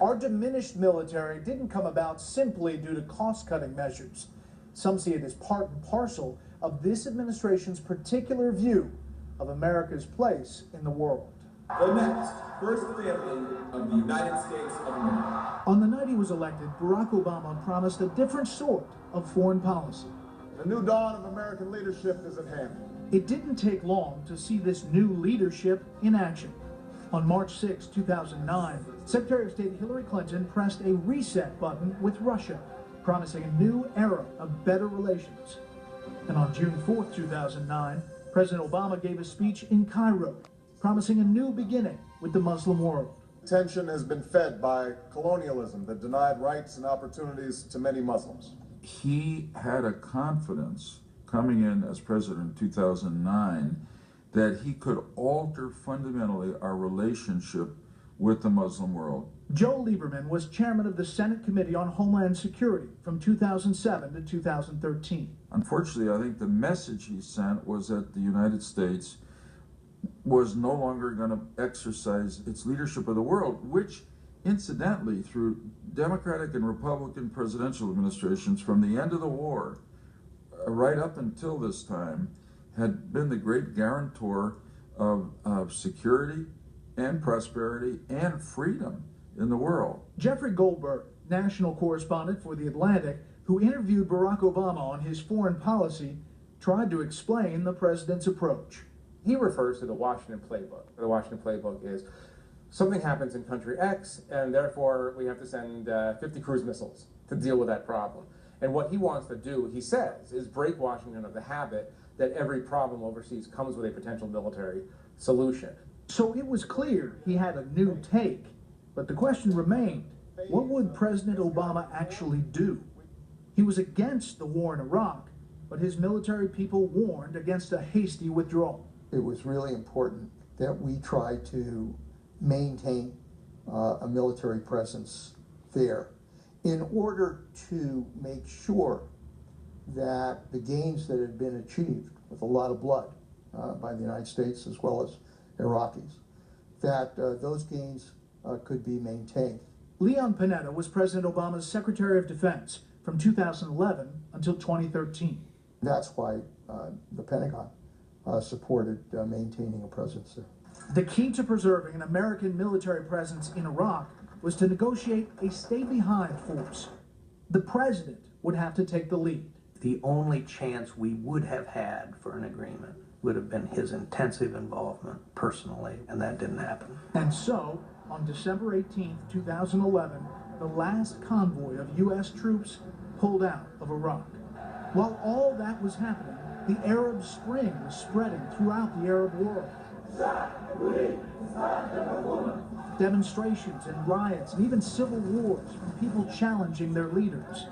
Our diminished military didn't come about simply due to cost-cutting measures. Some see it as part and parcel of this administration's particular view of America's place in the world. The next First Family of the United States of America. On the night he was elected, Barack Obama promised a different sort of foreign policy. The new dawn of American leadership is at hand. It didn't take long to see this new leadership in action. On March 6, 2009, Secretary of State Hillary Clinton pressed a reset button with Russia, promising a new era of better relations. And on June 4, 2009, President Obama gave a speech in Cairo, promising a new beginning with the Muslim world. Tension has been fed by colonialism that denied rights and opportunities to many Muslims. He had a confidence coming in as president in 2009 that he could alter fundamentally our relationship with the Muslim world. Joe Lieberman was chairman of the Senate Committee on Homeland Security from 2007 to 2013. Unfortunately, I think the message he sent was that the United States was no longer going to exercise its leadership of the world, which incidentally, through Democratic and Republican presidential administrations from the end of the war right up until this time, had been the great guarantor of security and prosperity and freedom in the world. Jeffrey Goldberg, national correspondent for The Atlantic, who interviewed Barack Obama on his foreign policy, tried to explain the president's approach. He refers to the Washington Playbook. The Washington Playbook is something happens in country X, and therefore we have to send 50 cruise missiles to deal with that problem. And what he wants to do, he says, is break Washington of the habit that every problem overseas comes with a potential military solution. So it was clear he had a new take, but the question remained, what would President Obama actually do? He was against the war in Iraq, but his military people warned against a hasty withdrawal. It was really important that we try to maintain a military presence there in order to make sure that the gains that had been achieved with a lot of blood by the United States as well as Iraqis, that those gains could be maintained. Leon Panetta was President Obama's Secretary of Defense from 2011 until 2013. That's why the Pentagon supported maintaining a presence there. The key to preserving an American military presence in Iraq was to negotiate a stay-behind force. The president would have to take the lead. The only chance we would have had for an agreement would have been his intensive involvement personally, and that didn't happen. And so, on December 18, 2011, the last convoy of U.S. troops pulled out of Iraq. While all that was happening, the Arab Spring was spreading throughout the Arab world. Demonstrations and riots and even civil wars from people challenging their leaders.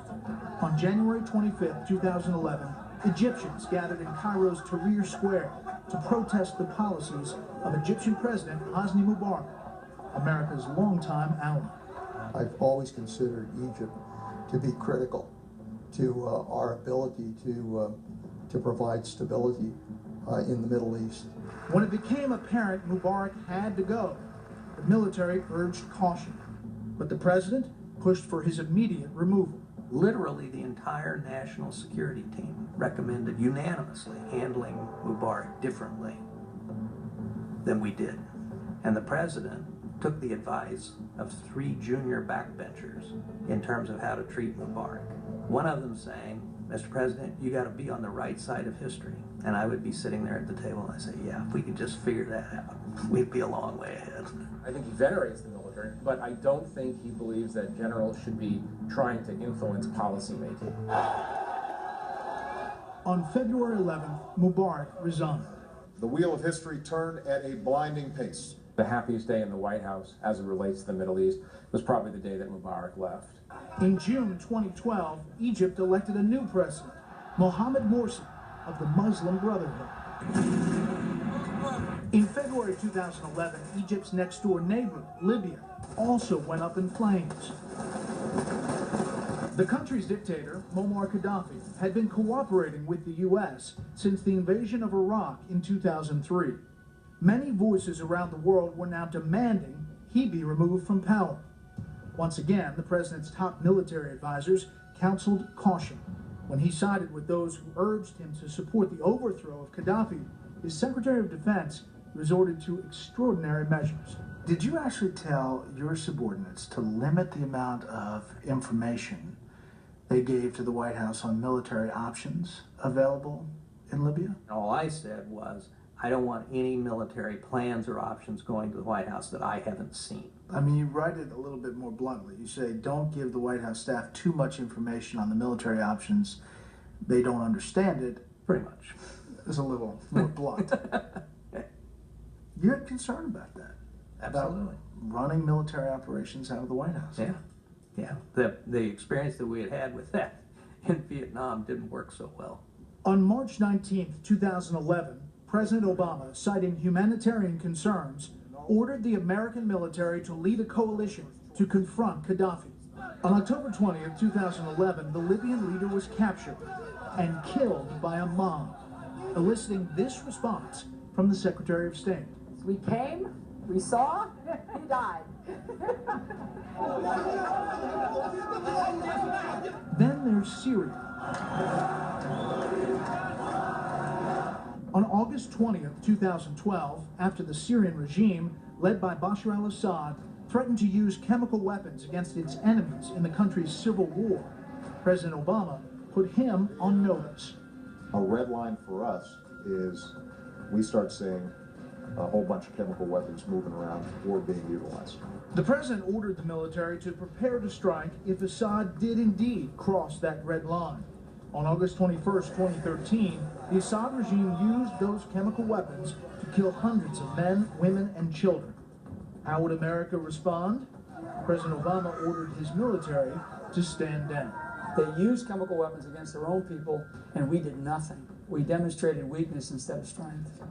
On January 25, 2011, Egyptians gathered in Cairo's Tahrir Square to protest the policies of Egyptian President Hosni Mubarak, America's longtime ally. I've always considered Egypt to be critical to our ability to provide stability in the Middle East. When it became apparent Mubarak had to go, the military urged caution, but the president pushed for his immediate removal. Literally, the entire national security team recommended unanimously handling Mubarak differently than we did. And the president took the advice of 3 junior backbenchers in terms of how to treat Mubarak. One of them saying, Mr. President, you got to be on the right side of history. And I would be sitting there at the table and I say, yeah, if we could just figure that out, we'd be a long way ahead. I think he venerates the military, but I don't think he believes that generals should be trying to influence policymaking. On February 11th, Mubarak resigned. The wheel of history turned at a blinding pace. The happiest day in the White House as it relates to the Middle East was probably the day that Mubarak left. In June 2012, Egypt elected a new president, Mohamed Morsi of the Muslim Brotherhood. In February 2011, Egypt's next-door neighbor, Libya, also went up in flames. The country's dictator, Muammar Gaddafi, had been cooperating with the U.S. since the invasion of Iraq in 2003. Many voices around the world were now demanding he be removed from power. Once again, the president's top military advisors counseled caution. When he sided with those who urged him to support the overthrow of Gaddafi, his Secretary of Defense resorted to extraordinary measures. Did you actually tell your subordinates to limit the amount of information they gave to the White House on military options available in Libya? All I said was, I don't want any military plans or options going to the White House that I haven't seen. I mean, you write it a little bit more bluntly. You say, don't give the White House staff too much information on the military options. They don't understand it. Pretty much. It's a little more blunt. You're concerned about that? Absolutely. About running military operations out of the White House? Yeah. Yeah. The experience that we had with that in Vietnam didn't work so well. On March 19, 2011, President Obama, citing humanitarian concerns, ordered the American military to lead a coalition to confront Gaddafi. On October 20, 2011, the Libyan leader was captured and killed by a mob, eliciting this response from the Secretary of State. We came, we saw, he died. Then there's Syria. On August 20th, 2012, after the Syrian regime, led by Bashar al-Assad, threatened to use chemical weapons against its enemies in the country's civil war, President Obama put him on notice. A red line for us is we start seeing a whole bunch of chemical weapons moving around or being utilized. The president ordered the military to prepare to strike if Assad did indeed cross that red line. On August 21st, 2013, the Assad regime used those chemical weapons to kill hundreds of men, women, and children. How would America respond? President Obama ordered his military to stand down. They used chemical weapons against their own people, and we did nothing. We demonstrated weakness instead of strength.